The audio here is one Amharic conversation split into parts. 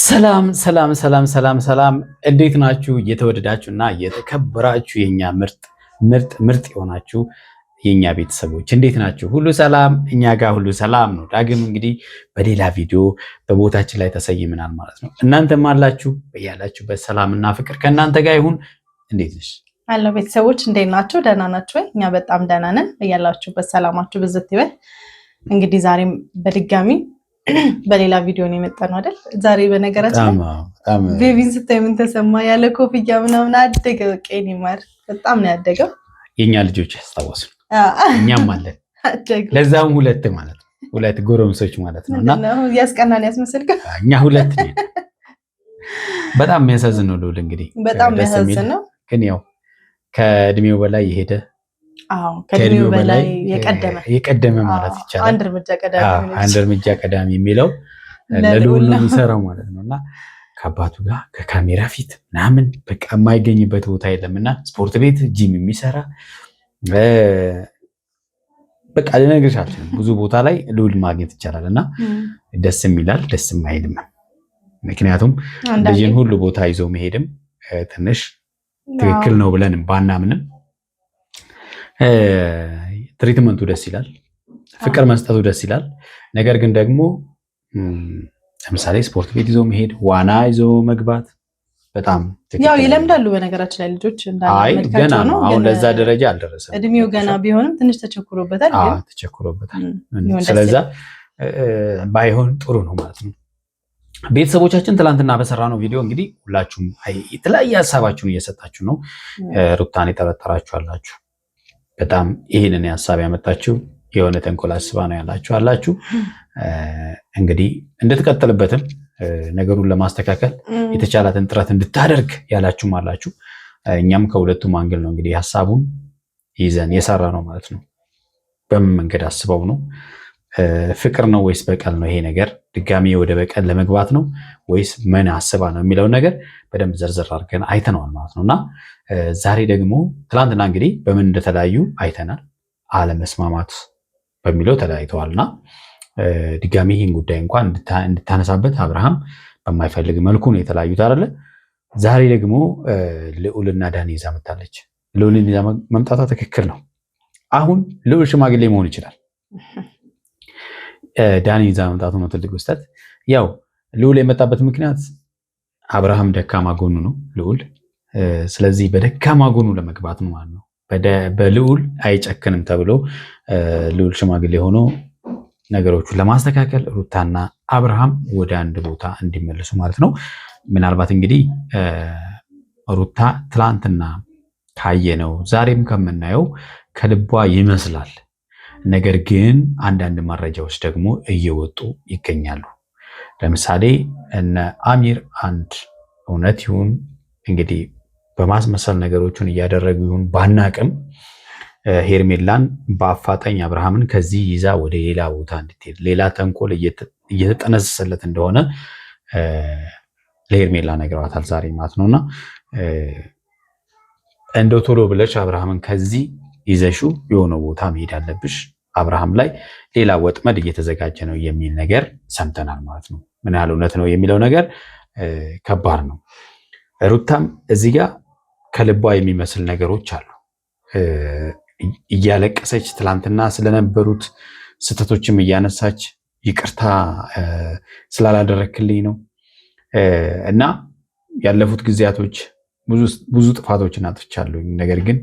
ሰላም ሰላም ሰላም ሰላም ሰላም፣ እንዴት ናችሁ? እየተወደዳችሁና እየተከበራችሁ የኛ ምርጥ የሆናችሁ የኛ ቤተሰቦች እንዴት ናችሁ? ሁሉ ሰላም? እኛ ጋር ሁሉ ሰላም ነው። ዳግም እንግዲህ በሌላ ቪዲዮ በቦታችን ላይ ተሰይመናል ማለት ነው። እናንተም አላችሁ በያላችሁበት ሰላምና ፍቅር ከእናንተ ጋር ይሁን። እንዴት ነሽ? አሎ ቤተሰቦች እንዴት ናችሁ? ደህና ናችሁ ወይ? እኛ በጣም ደህና ነን። በያላችሁበት ሰላማችሁ ብዝት ይበል። እንግዲህ ዛሬም በድጋሚ በሌላ ቪዲዮ ነው የመጣነው አይደል? ዛሬ በነገራችን ቤቢን ስታይ ምን ተሰማ? ያለ ኮፍያ ምናምን አደገ። በቃ የኔ ማር በጣም ነው ያደገው። የኛ ልጆች ያስታወሱ፣ እኛም አለን። ለዛም ሁለት ማለት ነው፣ ሁለት ጎረምሶች ማለት ነው። እና ያስቀናን ያስመስልከው። እኛ ሁለት ነን። በጣም የሚያሳዝን ነው ልውል። እንግዲህ በጣም የሚያሳዝን ነው፣ ግን ያው ከእድሜው በላይ የሄደ ከእድሜው በላይ የቀደመ ማለት ይቻላል። አንድ እርምጃ ቀዳሚ የሚለው ለልዑል ነው የሚሰራው ማለት ነው። እና ከአባቱ ጋር ከካሜራ ፊት ምናምን በቃ የማይገኝበት ቦታ የለምና ስፖርት ቤት ጂም የሚሰራ በቃ ልነግርሽ አልችልም። ብዙ ቦታ ላይ ልዑል ማግኘት ይቻላል። እና ደስም ይላል ደስም አይልም። ምክንያቱም ልጅን ሁሉ ቦታ ይዞ መሄድም ትንሽ ትክክል ነው ብለን ባናምንም ትሪትመንቱ ደስ ይላል፣ ፍቅር መስጠቱ ደስ ይላል። ነገር ግን ደግሞ ለምሳሌ ስፖርት ቤት ይዞ መሄድ፣ ዋና ይዞ መግባት በጣም ያው ይለምዳሉ። በነገራችን ላይ ልጆች ገና ነው፣ አሁን ለዛ ደረጃ አልደረሰም። እድሜው ገና ቢሆንም ትንሽ ተቸኩሮበታል። ስለዛ ባይሆን ጥሩ ነው ማለት ነው። ቤተሰቦቻችን ትላንትና በሰራነው ቪዲዮ እንግዲህ ሁላችሁም የተለያየ ሀሳባችሁን እየሰጣችሁ ነው። ሩታን የጠረጠራችሁ አላችሁ፣ በጣም ይህንን ሀሳብ ያመጣችሁ የሆነ ተንኮል አስባ ነው ያላችሁ አላችሁ። እንግዲህ እንድትቀጥልበትም ነገሩን ለማስተካከል የተቻላትን ጥረት እንድታደርግ ያላችሁም አላችሁ። እኛም ከሁለቱም አንግል ነው እንግዲህ ሀሳቡን ይዘን የሰራ ነው ማለት ነው። በምን መንገድ አስበው ነው? ፍቅር ነው ወይስ በቀል ነው? ይሄ ነገር ድጋሚ ወደ በቀል ለመግባት ነው ወይስ ምን አስባ ነው የሚለውን ነገር በደንብ ዘርዘር አድርገን አይተነዋል ማለት ነው። እና ዛሬ ደግሞ ትላንትና እንግዲህ በምን እንደተለያዩ አይተናል። አለመስማማት በሚለው ተለያይተዋልና ድጋሚ ይህን ጉዳይ እንኳን እንድታነሳበት አብርሃም በማይፈልግ መልኩ ነው የተለያዩት አይደለ? ዛሬ ደግሞ ልዑልና ዳኒ ይዛ መጣለች። ልዑልን ይዛ መምጣቷ ትክክል ነው። አሁን ልዑል ሽማግሌ መሆን ይችላል። ዳኒ ይዛ መምጣቱ ነው ትልቅ ውስጠት። ያው ልዑል የመጣበት ምክንያት አብርሃም ደካማ ጎኑ ነው ልዑል። ስለዚህ በደካማ ጎኑ ለመግባት ነው ማለት ነው። በልዑል አይጨክንም ተብሎ ልዑል ሽማግሌ ሆኖ ነገሮቹን ለማስተካከል ሩታና አብርሃም ወደ አንድ ቦታ እንዲመለሱ ማለት ነው። ምናልባት እንግዲህ ሩታ ትላንትና ካየነው ዛሬም ከምናየው ከልቧ ይመስላል። ነገር ግን አንዳንድ መረጃዎች ደግሞ እየወጡ ይገኛሉ። ለምሳሌ እነ አሚር አንድ እውነት ይሁን እንግዲህ በማስመሰል ነገሮችን እያደረጉ ይሁን ባናቅም ሄርሜላን በአፋጣኝ አብርሃምን ከዚህ ይዛ ወደ ሌላ ቦታ እንድትሄድ ሌላ ተንኮል እየተጠነሰሰለት እንደሆነ ለሄርሜላ ነግረዋታል ዛሬ ማለት ነውና እንደው ቶሎ ብለሽ አብርሃምን ከዚህ ይዘሽው የሆነ ቦታ መሄድ አለብሽ፣ አብርሃም ላይ ሌላ ወጥመድ እየተዘጋጀ ነው የሚል ነገር ሰምተናል ማለት ነው። ምን ያህል እውነት ነው የሚለው ነገር ከባድ ነው። ሩታም እዚህ ጋር ከልቧ የሚመስል ነገሮች አሉ። እያለቀሰች ትላንትና ስለነበሩት ስህተቶችም እያነሳች ይቅርታ ስላላደረክልኝ ነው እና ያለፉት ጊዜያቶች ብዙ ጥፋቶችን አጥፍቻለሁ፣ ነገር ግን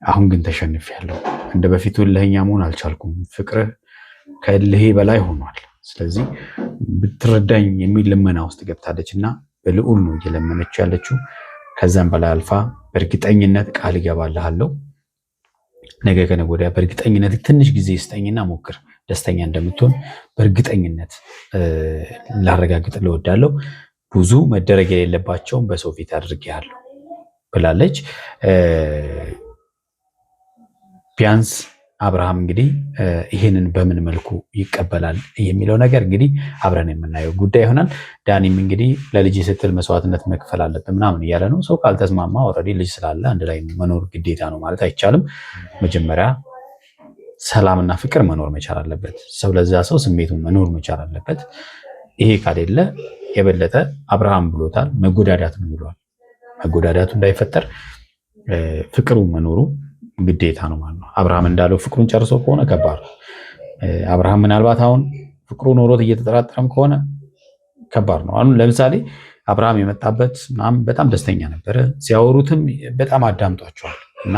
አሁን ግን ተሸንፌያለሁ። እንደ በፊቱ እልህኛ መሆን አልቻልኩም። ፍቅርህ ከእልሄ በላይ ሆኗል። ስለዚህ ብትረዳኝ የሚል ልመና ውስጥ ገብታለች እና በልዑል ነው እየለመነች ያለችው። ከዛም በላይ አልፋ በእርግጠኝነት ቃል እገባልሃለሁ ነገ ከነገ ወዲያ በእርግጠኝነት ትንሽ ጊዜ ስጠኝና ሞክር፣ ደስተኛ እንደምትሆን በእርግጠኝነት ላረጋግጥ እወዳለሁ። ብዙ መደረግ የሌለባቸውን በሰው ፊት አድርጌያለሁ ብላለች። ቢያንስ አብርሃም እንግዲህ ይህንን በምን መልኩ ይቀበላል የሚለው ነገር እንግዲህ አብረን የምናየው ጉዳይ ይሆናል። ዳኒም እንግዲህ ለልጅ ስትል መስዋዕትነት መክፈል አለብን ምናምን እያለ ነው። ሰው ካልተስማማ ኦልሬዲ ልጅ ስላለ አንድ ላይ መኖር ግዴታ ነው ማለት አይቻልም። መጀመሪያ ሰላምና ፍቅር መኖር መቻል አለበት። ሰው ለዛ ሰው ስሜቱን መኖር መቻል አለበት። ይሄ ካሌለ የበለጠ አብርሃም ብሎታል፣ መጎዳዳት ነው ብሏል። መጎዳዳቱ እንዳይፈጠር ፍቅሩ መኖሩ ግዴታ ነው ማለት ነው። አብርሃም እንዳለው ፍቅሩን ጨርሶ ከሆነ ከባድ ነው። አብርሃም ምናልባት አሁን ፍቅሩ ኖሮት እየተጠራጠረም ከሆነ ከባድ ነው። አሁን ለምሳሌ አብርሃም የመጣበት ምናምን በጣም ደስተኛ ነበረ። ሲያወሩትም በጣም አዳምጧቸዋል እና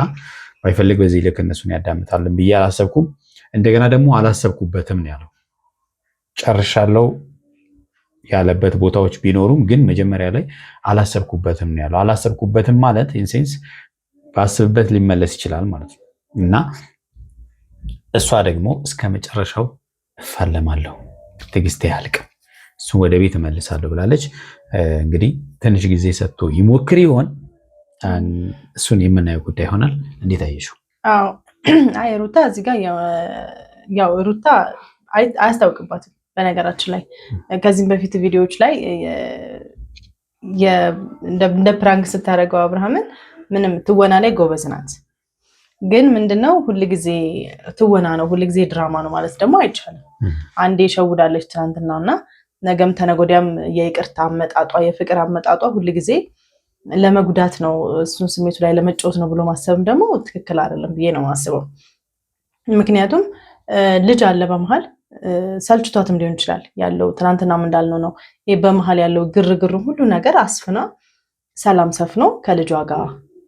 ባይፈልግ በዚህ ልክ እነሱን ያዳምጣልን ብዬ አላሰብኩም። እንደገና ደግሞ አላሰብኩበትም ነው ያለው። ጨርሻለሁ ያለበት ቦታዎች ቢኖሩም ግን መጀመሪያ ላይ አላሰብኩበትም ነው ያለው። አላሰብኩበትም ማለት ኢንሴንስ ባስብበት ሊመለስ ይችላል ማለት ነው እና እሷ ደግሞ እስከ መጨረሻው እፋለማለሁ፣ ትዕግስቴ አያልቅም፣ እሱን ወደ ቤት እመልሳለሁ ብላለች። እንግዲህ ትንሽ ጊዜ ሰጥቶ ይሞክር ይሆን? እሱን የምናየው ጉዳይ ይሆናል። እንዴት አየሽው? አይ ሩታ እዚህ ጋር ያው ሩታ አያስታውቅባትም። በነገራችን ላይ ከዚህም በፊት ቪዲዮዎች ላይ እንደ ፕራንክ ስታደርገው አብርሃምን ምንም ትወና ላይ ጎበዝ ናት። ግን ምንድነው ሁልጊዜ ትወና ነው፣ ሁልጊዜ ድራማ ነው ማለት ደግሞ አይቻልም። አንዴ ሸውዳለች ትናንትና እና ነገም ተነጎዲያም የይቅርታ አመጣጧ የፍቅር አመጣጧ ሁልጊዜ ለመጉዳት ነው፣ እሱን ስሜቱ ላይ ለመጫወት ነው ብሎ ማሰብም ደግሞ ትክክል አይደለም ብዬ ነው ማስበው። ምክንያቱም ልጅ አለ በመሀል ሰልችቷትም ሊሆን ይችላል ያለው። ትናንትናም እንዳልነው ነው ይሄ በመሀል ያለው ግርግር ሁሉ ነገር አስፍና ሰላም ሰፍኖ ከልጇ ጋር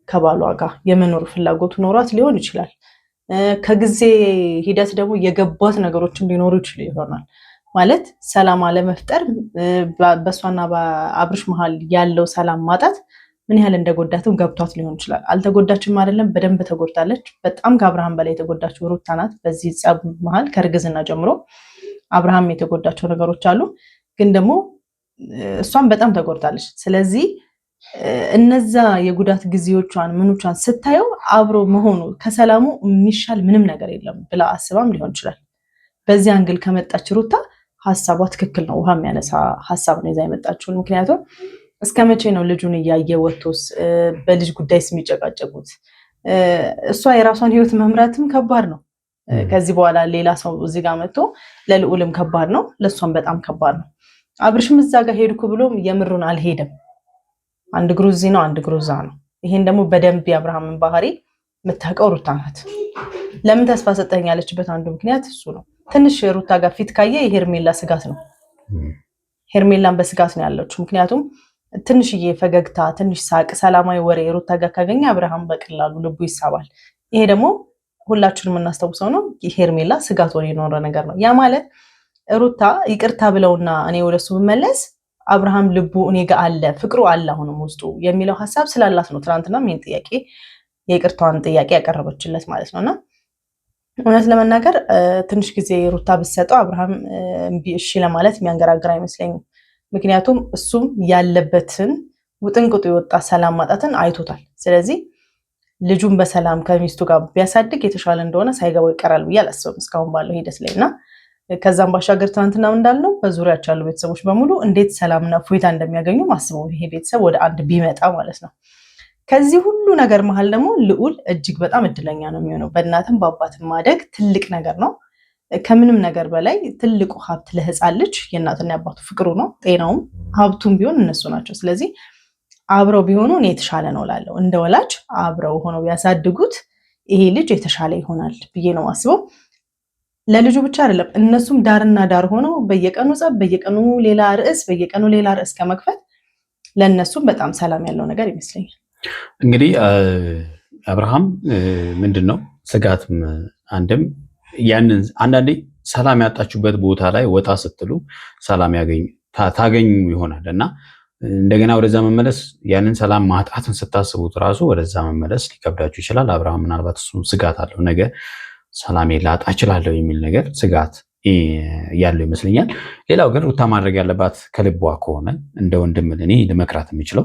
ከባሏ ጋር የመኖር ፍላጎቱ ኖሯት ሊሆን ይችላል። ከጊዜ ሂደት ደግሞ የገቧት ነገሮችን ሊኖሩ ይችሉ ይሆናል። ማለት ሰላም አለመፍጠር በእሷና በአብርሽ መሀል ያለው ሰላም ማጣት ምን ያህል እንደጎዳትም ገብቷት ሊሆን ይችላል። አልተጎዳችም አይደለም፣ በደንብ ተጎድታለች። በጣም ከአብርሃም በላይ የተጎዳችው ሩታ ናት። በዚህ ጸብ መሀል ከእርግዝና ጀምሮ አብርሃም የተጎዳቸው ነገሮች አሉ፣ ግን ደግሞ እሷም በጣም ተጎድታለች። ስለዚህ እነዛ የጉዳት ጊዜዎቿን ምኖቿን ስታየው አብሮ መሆኑ ከሰላሙ የሚሻል ምንም ነገር የለም ብላ አስባም ሊሆን ይችላል። በዚህ አንግል ከመጣች ሩታ ሀሳቧ ትክክል ነው። ውሃ የሚያነሳ ሀሳብ ነው ይዛ የመጣችውን። ምክንያቱም እስከ መቼ ነው ልጁን እያየ ወጥቶስ በልጅ ጉዳይስ የሚጨቃጨቁት? እሷ የራሷን ህይወት መምራትም ከባድ ነው። ከዚህ በኋላ ሌላ ሰው እዚህ ጋር መጥቶ ለልዑልም ከባድ ነው፣ ለእሷም በጣም ከባድ ነው። አብርሽም እዛ ጋር ሄድኩ ብሎም የምሩን አልሄደም። አንድ እግሩ እዚህ ነው፣ አንድ እግሩ እዛ ነው። ይሄን ደግሞ በደንብ የአብርሃምን ባህሪ የምታውቀው ሩታ ናት። ለምን ተስፋ ሰጠኝ ያለችበት አንዱ ምክንያት እሱ ነው። ትንሽ ሩታ ጋር ፊት ካየ የሄርሜላ ስጋት ነው። ሄርሜላን በስጋት ነው ያለችው። ምክንያቱም ትንሽዬ ፈገግታ፣ ትንሽ ሳቅ፣ ሰላማዊ ወሬ ሩታ ጋር ካገኘ አብርሃም በቀላሉ ልቡ ይሳባል። ይሄ ደግሞ ሁላችንም የምናስታውሰው ነው። ሄርሜላ ስጋት ወሬ የኖረ ነገር ነው። ያ ማለት ሩታ ይቅርታ ብለውና እኔ ወደሱ ብመለስ አብርሃም ልቡ እኔ ጋር አለ፣ ፍቅሩ አለ አሁንም ውስጡ የሚለው ሀሳብ ስላላት ነው ትናንትና ይህን ጥያቄ የይቅርታዋን ጥያቄ ያቀረበችለት ማለት ነውና እውነት ለመናገር ትንሽ ጊዜ ሩታ ብትሰጠው አብርሃም እሺ ለማለት የሚያንገራግር አይመስለኝም። ምክንያቱም እሱም ያለበትን ውጥንቅጡ የወጣ ሰላም ማጣትን አይቶታል። ስለዚህ ልጁን በሰላም ከሚስቱ ጋር ቢያሳድግ የተሻለ እንደሆነ ሳይገባው ይቀራል ብዬ አላስብም እስካሁን ባለው ሂደት ላይ እና ከዛም ባሻገር ትናንትና እንዳልነው በዙሪያቸው ያሉ ቤተሰቦች በሙሉ እንዴት ሰላምና ፎይታ እንደሚያገኙ ማስበው ይሄ ቤተሰብ ወደ አንድ ቢመጣ ማለት ነው። ከዚህ ሁሉ ነገር መሀል ደግሞ ልዑል እጅግ በጣም እድለኛ ነው የሚሆነው። በእናትም በአባትም ማደግ ትልቅ ነገር ነው። ከምንም ነገር በላይ ትልቁ ሀብት ለህፃን ልጅ የእናትና የአባቱ ፍቅሩ ነው። ጤናውም ሀብቱም ቢሆን እነሱ ናቸው። ስለዚህ አብረው ቢሆኑ እኔ የተሻለ ነው እላለሁ። እንደ ወላጅ አብረው ሆነው ቢያሳድጉት ይሄ ልጅ የተሻለ ይሆናል ብዬ ነው ማስበው። ለልጁ ብቻ አይደለም፣ እነሱም ዳርና ዳር ሆነው በየቀኑ ጸብ፣ በየቀኑ ሌላ ርዕስ ከመክፈት ለእነሱም በጣም ሰላም ያለው ነገር ይመስለኛል። እንግዲህ አብርሃም ምንድን ነው ስጋትም አንድም ያንን አንዳንዴ ሰላም ያጣችሁበት ቦታ ላይ ወጣ ስትሉ ሰላም ታገኙ ይሆናል እና እንደገና ወደዛ መመለስ ያንን ሰላም ማጣትን ስታስቡት ራሱ ወደዛ መመለስ ሊከብዳችሁ ይችላል። አብርሃም ምናልባት እሱ ስጋት አለው፣ ነገ ሰላሜ ላጣ እችላለሁ የሚል ነገር ስጋት ያለው ይመስለኛል። ሌላው ግን ሩታ ማድረግ ያለባት ከልቧ ከሆነ እንደ ወንድም እኔ ልመክራት የምችለው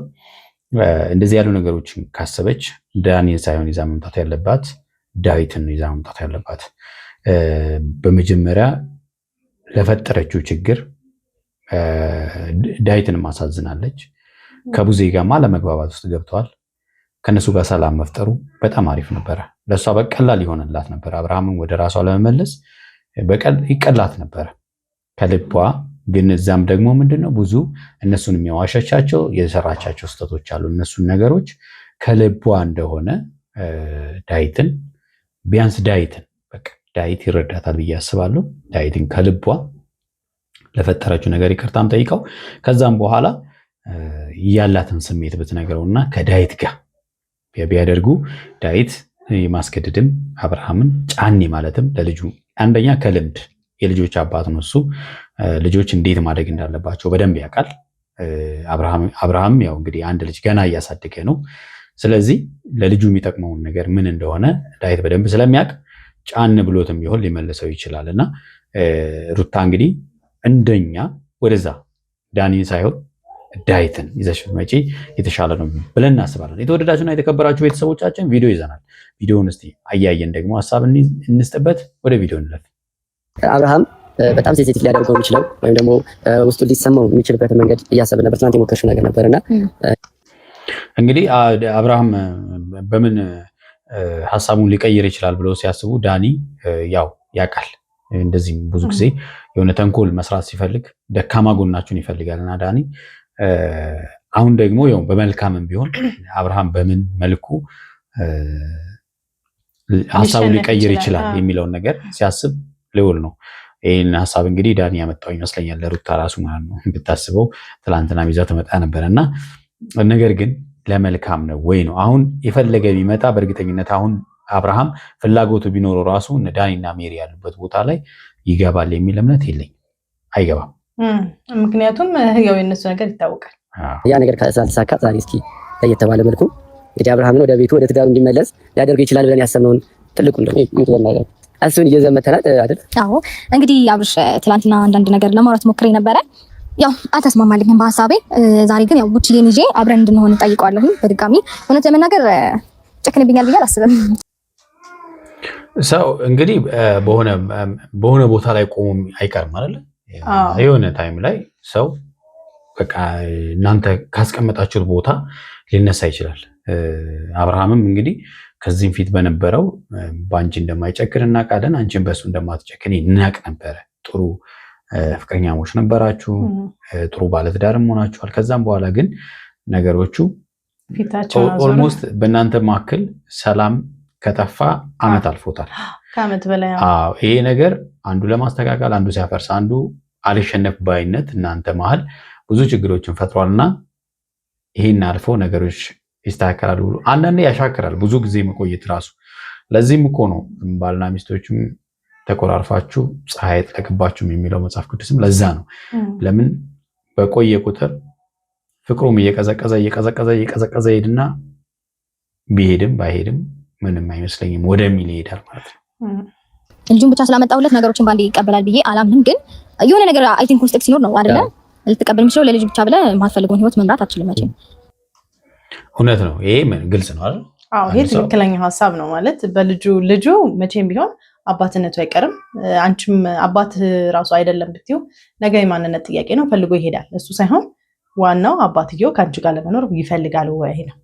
እንደዚህ ያሉ ነገሮችን ካሰበች ዳኒን ሳይሆን ይዛ መምጣት ያለባት ዳዊትን ይዛ መምጣት ያለባት። በመጀመሪያ ለፈጠረችው ችግር ዳዊትን ማሳዝናለች። ከቡዜ ጋርማ ለመግባባት ውስጥ ገብተዋል። ከነሱ ጋር ሰላም መፍጠሩ በጣም አሪፍ ነበረ። ለእሷ በቀላል ይሆንላት ነበር። አብርሃምን ወደ ራሷ ለመመለስ ይቀላት ነበረ። ከልቧ ግን እዛም ደግሞ ምንድነው ብዙ እነሱን የሚያዋሻቻቸው የሰራቻቸው ስህተቶች አሉ። እነሱን ነገሮች ከልቧ እንደሆነ ዳዊትን ቢያንስ ዳዊት ይረዳታል ብዬ አስባለሁ። ዳዊትን ከልቧ ለፈጠረችው ነገር ይቅርታም ጠይቀው ከዛም በኋላ ያላትን ስሜት ብትነግረውና ከዳዊት ጋር ቢያደርጉ ዳዊት የማስገደድም አብርሃምን ጫኔ ማለትም ለልጁ አንደኛ ከልምድ የልጆች አባት ነው እሱ። ልጆች እንዴት ማደግ እንዳለባቸው በደንብ ያውቃል። አብርሃም ያው እንግዲህ አንድ ልጅ ገና እያሳደገ ነው። ስለዚህ ለልጁ የሚጠቅመውን ነገር ምን እንደሆነ ዳዊት በደንብ ስለሚያውቅ ጫን ብሎትም ቢሆን ሊመልሰው ይችላል እና ሩታ እንግዲህ እንደኛ ወደዛ ዳኒን ሳይሆን ዳዊትን ይዘሽ መጪ የተሻለ ነው ብለን እናስባለን። የተወደዳችሁና የተከበራችሁ ቤተሰቦቻችን ቪዲዮ ይዘናል። ቪዲዮውን እስቲ አያየን ደግሞ ሀሳብ እንስጥበት። ወደ ቪዲዮ እንለፍ። አብርሃም በጣም ሴንሲቲቭ ሊያደርገው የሚችለው ወይም ደግሞ ውስጡ ሊሰማው የሚችልበት መንገድ እያሰብን ነበር። ትናንት የሞከርሽው ነገር ነበርና እንግዲህ አብርሃም በምን ሀሳቡን ሊቀይር ይችላል ብለው ሲያስቡ ዳኒ ያው ያውቃል። እንደዚህ ብዙ ጊዜ የሆነ ተንኮል መስራት ሲፈልግ ደካማ ጎናችሁን ይፈልጋልና ዳኒ አሁን ደግሞ ያው በመልካምም ቢሆን አብርሃም በምን መልኩ ሀሳቡን ሊቀይር ይችላል የሚለውን ነገር ሲያስብ ልውል ነው። ይህን ሀሳብ እንግዲህ ዳኒ ያመጣው ይመስለኛል ለሩታ ራሱ ማለት ነው። ብታስበው ትላንትና ይዛ ትመጣ ነበረና ነገር ግን ለመልካም ነው ወይ ነው። አሁን የፈለገ ቢመጣ በእርግጠኝነት አሁን አብርሃም ፍላጎቱ ቢኖረው ራሱ ዳኒና ሜሪ ያሉበት ቦታ ላይ ይገባል የሚል እምነት የለኝም። አይገባም። ምክንያቱም ያው የነሱ ነገር ይታወቃል። ያ ነገር ካልተሳካ ዛሬ እስኪ ለየተባለ መልኩ እንግዲህ አብርሃምን ወደ ቤቱ ወደ ትዳሩ እንዲመለስ ሊያደርገው ይችላል ብለን ያሰብነውን ትልቁን ነው እሱን እየዘመተናል አይደል? አዎ እንግዲህ አብርሽ ትላንትና አንዳንድ ነገር ለማውራት ሞክሬ ነበረ። ያው አልተስማማልኝም በሀሳቤ። ዛሬ ግን ያው ቡችዬን ይዤ አብረን እንድንሆን ጠይቀዋለሁ። በድጋሚ እውነት ለመናገር ጨክንብኛል ብዬ አላስብም። ሰው እንግዲህ በሆነ ቦታ ላይ ቆሞ አይቀርም አይደል? የሆነ ታይም ላይ ሰው በቃ እናንተ ካስቀመጣችሁት ቦታ ሊነሳ ይችላል። አብርሃምም እንግዲህ ከዚህም ፊት በነበረው በአንቺ እንደማይጨክን እናውቃለን፣ አንቺን በእሱ እንደማትጨክን እናውቅ ነበረ። ጥሩ ፍቅረኛሞች ነበራችሁ፣ ጥሩ ባለትዳርም ሆናችኋል። ከዛም በኋላ ግን ነገሮቹ ኦልሞስት በእናንተ መካከል ሰላም ከጠፋ ዓመት አልፎታል። ከዓመት በላይ። ይሄ ነገር አንዱ ለማስተካከል አንዱ ሲያፈርስ አንዱ አልሸነፍ ባይነት እናንተ መሀል ብዙ ችግሮችን ፈጥሯልና ይሄን አልፎ ነገሮች ይስተካከላሉ ብሎ አንዳንዴ ያሻክራል ብዙ ጊዜ መቆየት ራሱ። ለዚህም እኮ ነው ባልና ሚስቶችም ተቆራርፋችሁ ፀሐይ አይጥለቅባችሁም የሚለው መጽሐፍ ቅዱስም ለዛ ነው። ለምን በቆየ ቁጥር ፍቅሩም እየቀዘቀዘ ሄድና ቢሄድም ባይሄድም ምንም አይመስለኝም ወደሚል ይሄዳል ማለት ነው። ልጁን ብቻ ስላመጣሁለት ነገሮችን ባንዴ ይቀበላል ብዬ አላምንም። ግን የሆነ ነገር አይ ቲንክ ውስጥ ሲኖር ነው አይደለ ልትቀበል የምችለው። ለልጅ ብቻ ብለህ የማትፈልገውን ህይወት መምራት አትችልም መቼም። እውነት ነው። ይሄ ግልጽ ነው አይደል? አዎ ይሄ ትክክለኛ ሀሳብ ነው ማለት ልጁ መቼም ቢሆን አባትነቱ አይቀርም። አንቺም አባት ራሱ አይደለም ብትዩ ነገ የማንነት ጥያቄ ነው፣ ፈልጎ ይሄዳል። እሱ ሳይሆን ዋናው አባትየው ከአንቺ ጋር ለመኖር ይፈልጋል ወይ ነው።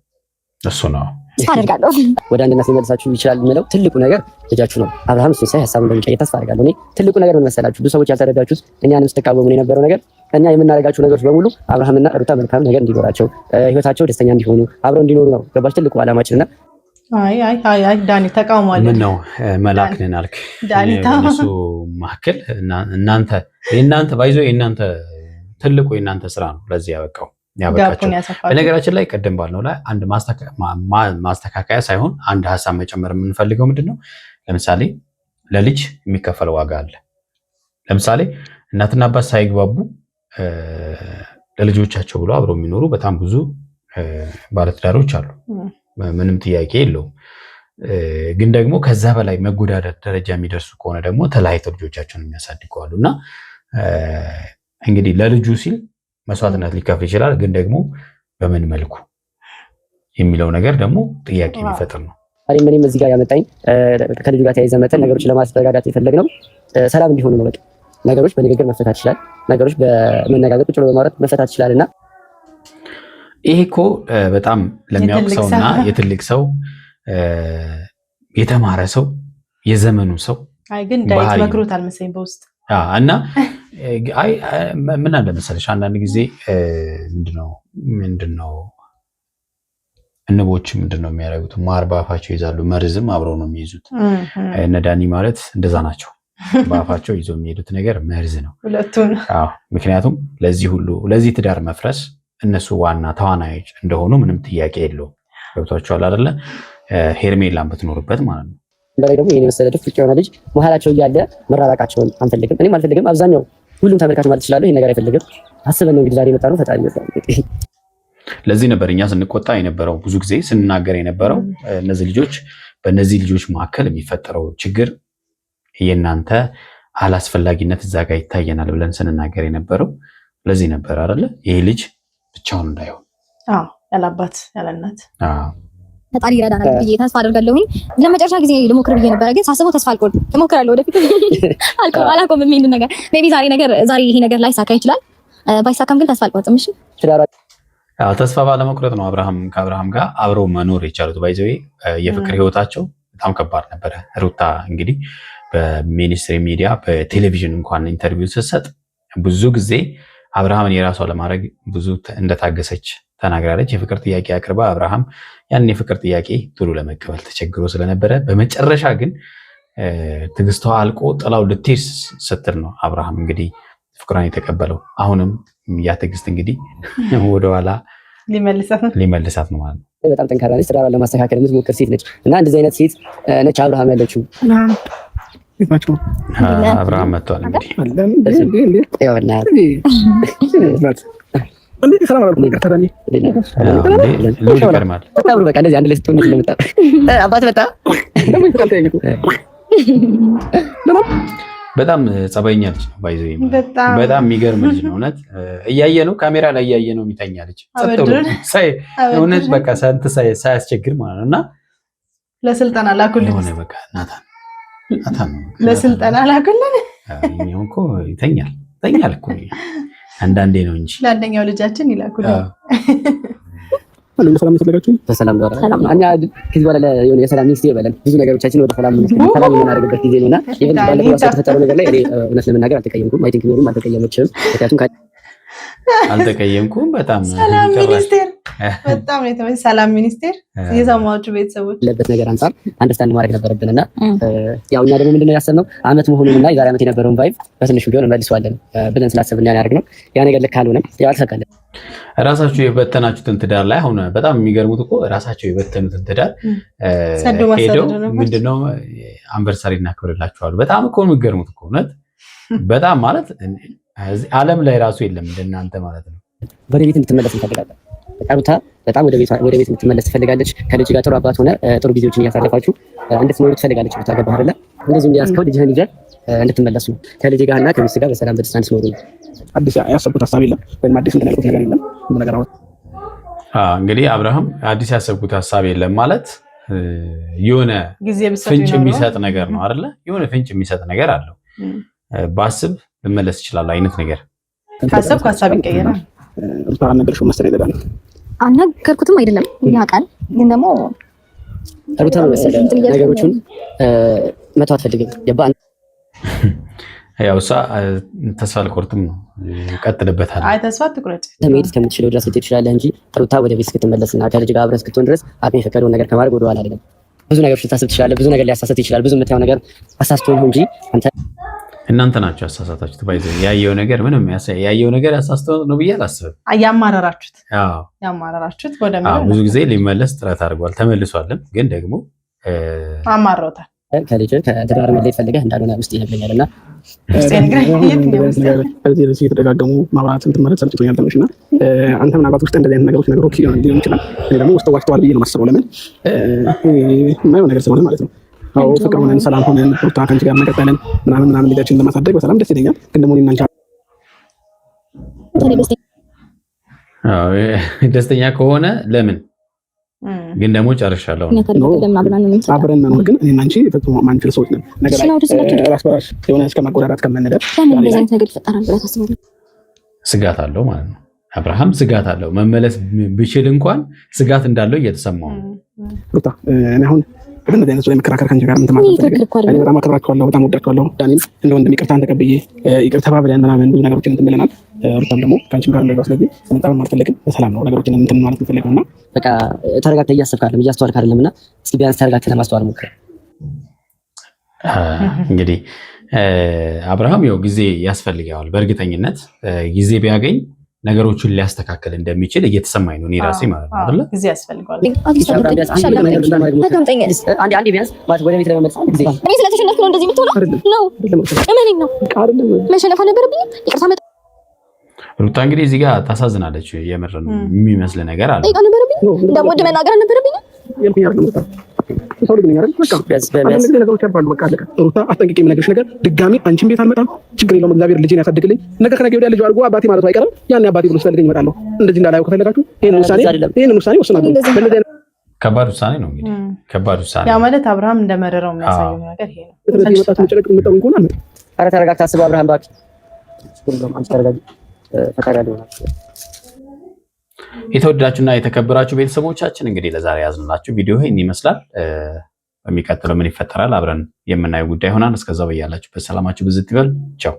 እሱ ነው አደርጋለሁ። ወደ አንድነት ሊመልሳችሁ ይችላል የሚለው ትልቁ ነገር ልጃችሁ ነው። አብርሃም እሱ ሳይ ሀሳቡን እንደሚቀይር ተስፋ አደርጋለሁ። እኔ ትልቁ ነገር ምን መሰላችሁ? ብዙ ሰዎች ያልተረዳችሁት እኛንም ስትቃወሙን የነበረው ነገር እኛ የምናደርጋቸው ነገሮች በሙሉ አብርሃምና ሩታ መልካም ነገር እንዲኖራቸው ህይወታቸው ደስተኛ እንዲሆኑ አብረው እንዲኖሩ ነው። ገባች? ትልቁ ዓላማችንና አይ ዳኒ ተቃውሟል። ምን ነው መልአክ ነን አልክ? ዳኒ ታሱ ማከል እናንተ ባይዞ የእናንተ ትልቁ የእናንተ ስራ ነው ለዚህ ያበቃው ያበቃቸው። በነገራችን ላይ ቀደም ባልነው ላይ አንድ ማስተካከያ ሳይሆን አንድ ሀሳብ መጨመር የምንፈልገው ምንድነው፣ ለምሳሌ ለልጅ የሚከፈለው ዋጋ አለ። ለምሳሌ እናትና አባት ሳይግባቡ ለልጆቻቸው ብለው አብረው የሚኖሩ በጣም ብዙ ባለትዳሮች አሉ። ምንም ጥያቄ የለውም። ግን ደግሞ ከዛ በላይ መጎዳደር ደረጃ የሚደርሱ ከሆነ ደግሞ ተለያይተው ልጆቻቸውን የሚያሳድጉ አሉ እና እንግዲህ ለልጁ ሲል መስዋዕትነት ሊከፍል ይችላል። ግን ደግሞ በምን መልኩ የሚለው ነገር ደግሞ ጥያቄ የሚፈጥር ነው። ምንም እዚህ ጋር ያመጣኝ ከልጁ ጋር ተያይዘን መተን ነገሮችን ለማስተጋጋት የፈለግነው ሰላም እንዲሆኑ ነው። በቃ ነገሮች በንግግር መፈታት ይችላል። ነገሮች በመነጋገር ቁጭ ብሎ በማውራት መፈታት ይችላል እና ይሄ እኮ በጣም ለሚያውቅ ሰውና የትልቅ ሰው የተማረ ሰው የዘመኑ ሰው ግን ዳዊት መክሮታል መሰለኝ በውስጥ እና አይ ምን አለ መሰለሽ አንዳንድ ጊዜ ምንድነው እንቦች ምንድነው የሚያደርጉት? ማር በአፋቸው ይዛሉ፣ መርዝም አብረው ነው የሚይዙት። እነ ዳኒ ማለት እንደዛ ናቸው። በአፋቸው ይዞ የሚሄዱት ነገር መርዝ ነው ሁለቱን። ምክንያቱም ለዚህ ትዳር መፍረስ እነሱ ዋና ተዋናዮች እንደሆኑ ምንም ጥያቄ የለውም። ገብቷቸዋል አይደለ? ሄርሜላን ብትኖርበት ማለት ነው። በላይ ደግሞ የኔ መሰለ ፍቅር የሆነ ልጅ መሀላቸው እያለ መራራቃቸውን አንፈልግም። እኔም አልፈልግም። አብዛኛው ሁሉም ተመልካች ማለት ይችላል ይሄን ነገር አይፈልግም። አስበን ነው እንግዲህ ዛሬ የመጣ ነው። ፈጣሪ ይመስገን። ለዚህ ነበር እኛ ስንቆጣ የነበረው ብዙ ጊዜ ስንናገር የነበረው በእነዚህ ልጆች መካከል የሚፈጠረው ችግር የእናንተ አላስፈላጊነት እዛ ጋር ይታየናል ብለን ስንናገር የነበረው ለዚህ ነበር አይደለ? ይሄ ልጅ ብቻውን እንዳይሆን ያላባት ያለናት ፈጣሪ ይረዳናል ብዬ ተስፋ አደርጋለሁኝ። ለመጨረሻ ጊዜ ልሞክር ብዬ ነበረ፣ ግን ሳስበው ተስፋ አልቆርጥም። እሞክራለሁ ወደፊት አላቆምም። ይሄን ነገር ሜቢ ዛሬ ይሄ ነገር ላይ ሳካ ይችላል። ባይሳካም ግን ተስፋ አልቆርጥም። እሺ ተስፋ ባለመቁረጥ ነው ከአብርሃም ጋር አብረው መኖር የቻሉት። ባይዘዌ የፍቅር ህይወታቸው በጣም ከባድ ነበረ። ሩታ እንግዲህ በሚኒስትሪ ሚዲያ በቴሌቪዥን እንኳን ኢንተርቪው ስትሰጥ ብዙ ጊዜ አብርሃምን የራሷ ለማድረግ ብዙ እንደታገሰች ተናግራለች። የፍቅር ጥያቄ አቅርባ አብርሃም ያን የፍቅር ጥያቄ ቶሎ ለመቀበል ተቸግሮ ስለነበረ በመጨረሻ ግን ትዕግስቷ አልቆ ጥላው ልትሄድ ስትል ነው አብርሃም እንግዲህ ፍቅሯን የተቀበለው። አሁንም ያ ትዕግስት እንግዲህ ወደኋላ ሊመልሳት ነው ማለት ነው። በጣም ጠንካራ ነች። ትዳሯን ለማስተካከል የምትሞክር ሴት ነች እና እንደዚህ አይነት ሴት ነች አብርሃም ያለችው። አብርሃም መጥቷል እንግዲህ በጣም ጸባይኛ ልጅ ነው። ባይዘ በጣም የሚገርም ልጅ ነው። እውነት እያየ ነው ካሜራ ላይ እያየ ነው የሚተኛ ልጅ እውነት በቃ ሳያስቸግር ማለት ነው። እና ለስልጠና ላኩልን ሆነ በቃ ናታን ለስልጠና ላኩልን። እኛው እኮ ይተኛል እኮ አንዳንዴ ነው እንጂ ለአንደኛው ልጃችን ይላኩልን። ሁሉ ሰላም ተፈለጋችሁ በሰላም ነው። እኛ ከዚህ በኋላ የሆነ የሰላም ሚኒስቴር በለን ብዙ ነገሮቻችን ወደ ሰላም የምናደርግበት ጊዜ ነውና ይሄን ባለፈው የተፈጠረው ነገር ላይ እኔ እውነት ለመናገር አልተቀየምኩም። አይ ቲንክ ኖርም አልተቀየመችም። ምክንያቱም አልተቀየምኩም። በጣም ሰላም ሚኒስቴር በጣም ነው የተመሰለ ሰላም ሚኒስቴር የሰማችሁ ቤተሰቦች ለበት ነገር አንፃር አንደርስታንድ ማድረግ ነበረብንና ያው እኛ ደግሞ ምንድነው ያሰብነው አመት መሆኑንና የዛሬ አመት የነበረውን ቫይብ በትንሹ ቢሆን መልሰዋለን ብለን ስላሰብን ያን ያደርግነው ያ ነገር ልክ አልሆነም። ያው አልተሳካለም። ራሳችሁ የበተናችሁትን ትዳር ላይ አሁን በጣም የሚገርሙት እኮ ራሳችሁ የበተኑትን ትዳር ሄደው ምንድነው አንቨርሳሪ እናክብርላችኋል። በጣም እኮ የሚገርሙት እኮ እውነት በጣም ማለት ዓለም ላይ ራሱ የለም እንደናንተ ማለት ነው። ወደ ቤት እንድትመለስ እንፈልጋለን። ሩታ በጣም ወደ ቤት እንድትመለስ ትፈልጋለች። ከልጅ ጋር ጥሩ አባት ሆነ ጥሩ ጊዜዎችን እያሳለፋችሁ እንድትኖሩ ትፈልጋለች። ሩታ ገባህ አይደለ? እንደዚህ እንዲያስከው ልጅህን ይዘህ እንድትመለሱ ከልጅ ጋርና ከሚስት ጋር በሰላም በደስታ እንድትኖሩ። አዲስ ያሰብኩት ሀሳብ የለም ወይም አዲስ እንደነገርኩት ነገር የለም። ምን ነገር አወጣ? እንግዲህ አብርሃም አዲስ ያሰብኩት ሀሳብ የለም ማለት የሆነ ፍንጭ የሚሰጥ ነገር ነው አይደለ? የሆነ ፍንጭ የሚሰጥ ነገር አለው። ባስብ ልመለስ ይችላል አይነት ነገር ካሰብኩ ሀሳብ ይቀየራል። ሩታ ነገርሽው መሰለኝ ይላል። አልነገርኩትም አይደለም ያውቃል፣ ግን ደግሞ ሩታ ነገሮቹን መተው አትፈልግም። ያው እሷ ተስፋ አልቆርጥም ነው ቀጥልበታል። አይ ተስፋ አትቁረጥ። ለመሄድ እስከምትችለው ድረስ ልትሄድ ትችላለህ እንጂ ሩታ ወደ ቤት እስክትመለስና ከልጅ ጋር አብረን እስክትሆን ድረስ አቅም የፈቀደውን ነገር ከማድረግ ወደ ኋላ አይደለም። ብዙ ነገሮች ልታስብ ትችላለህ። ብዙ ነገር ሊያሳስት ይችላል። ብዙ የምታየው ነገር አሳስቶ ነው እንጂ እናንተ ናችሁ ያሳሳታችሁት። ባይዘው ያየው ነገር ምንም ያየው ነገር ያሳስተው ነው ብዬ አላስብም። ያማራራችሁት ብዙ ጊዜ ሊመለስ ጥረት አድርጓል፣ ተመልሷልም። ግን ደግሞ አማሮታል። ከልጅ ከትዳር መለየት ፈልገህ እንዳልሆነ ውስጥ ይነግረኛልና ከዚህ የተደጋገሙ ማብራትን ትመረት ሰልችቶኛል ትንሽ እና አንተ ምናልባት ውስጥ እንደዚህ አይነት ነገሮች ሊሆን ይችላል። ደግሞ ውስጥ ዋሽተዋል ብዬ ነው የማስበው። ለምን የማየው ነገር ስለሆነ ማለት ነው። አዎ ፍቅር ሆነን ሰላም ሆነን ሩታ ከአንቺ ጋር መቀጠልን ምናምን ልጃችንን ለማሳደግ በሰላም ደስ ይለኛል። ግን ደግሞ እኔና አንቺ ደስተኛ ከሆነ ለምን ግን ደግሞ ጨርሻለሁ አብረን መኖር ግን እኔና አንቺ ፈጽሞ ማንችል ሰዎች ነን። ነገር ራስ በራስ የሆነ እስከ መጎዳዳት ከምንደርስ ስጋት አለው ማለት ነው። አብርሃም ስጋት አለው። መመለስ ብችል እንኳን ስጋት እንዳለው እየተሰማው ነው። ሩታ እኔ አሁን በእነዚህ አይነት ላይ መከራከር ከአንቺ ጋር ምን ማለት ነው? እኔ በጣም አከብራቸዋለሁ፣ በጣም ወዳቸዋለሁ። ዳኒም እንደ ወንድም ይቅርታን ተቀብዬ ይቅር ተባብለን ምናምን ብዙ ነገሮችን እንትን ብለናል። ሩታም ደግሞ ከአንቺም ጋር እንደው ስለዚህ ስንጣም አልፈለግም፣ በሰላም ነው ነገሮችን እንትን ማለት እንፈልገውና በቃ ተረጋግተህ እያሰብክ አይደለም እያስተዋልክ አይደለምና እስኪ ቢያንስ ተረጋግተህ ለማስተዋል ሞክር። እንግዲህ አብርሃም ያው ጊዜ ያስፈልገዋል። በእርግጠኝነት ጊዜ ቢያገኝ ነገሮችን ሊያስተካክል እንደሚችል እየተሰማኝ ነው እኔ ራሴ ማለት ነው አይደል? ጊዜ ያስፈልገዋል። አንዴ ቢያንስ ማለት ወደ ቤት ለመመለስ ጊዜ እኔ ስለተሸነፍኩ ነው እንደዚህ የምትሆነው ነው። እመነኝ ነው መሸነፍ አልነበረብኝም። ይቅርታ መጣ ሩታ እንግዲህ እዚህ ጋር ታሳዝናለች። የምር የሚመስል ነገር አለ። ጠይቃ ነበረብኝ እንደምወድ መናገር አልነበረብኝም። ሰው ልጅ ነኝ አይደል? በቃ ነገሮች ያልፋሉ። በቃ አለቀ። ሩታ አስጠንቅቄ የምነግርሽ ነገር ድጋሚ አንቺን ቤት አልመጣም። ችግር የለውም። እግዚአብሔር ልጄን ያሳድግልኝ። ነገ ከነገ ወዲያ ልጅ አድርጎ አባቴ ማለቱ አይቀርም። ያኔ አባቴ ብሎ ሲፈልገኝ እመጣለሁ። እንደዚህ እንዳላየው ከፈለጋችሁ ይሄንን ውሳኔ ወስናለሁ። ከባድ ውሳኔ ነው እንግዲህ ከባድ ውሳኔ። ያ ማለት አብርሃም እንደመረረው የሚያሳየው ነገር ይሄ ነው። ስለዚህ ወጣት መጨረቅ የምጠው እንኳን አለ። ኧረ ተረጋግተህ አስበው አብርሃም እባክህ። አንቺ ተረጋጊ። ፈቃድ ነው። የተወደዳችሁና የተከበራችሁ ቤተሰቦቻችን እንግዲህ ለዛሬ ያዝንላችሁ ቪዲዮ ይህን ይመስላል። በሚቀጥለው ምን ይፈጠራል አብረን የምናየው ጉዳይ ይሆናል። እስከዛው በያላችሁበት ሰላማችሁ ብዝት ይበል። ቻው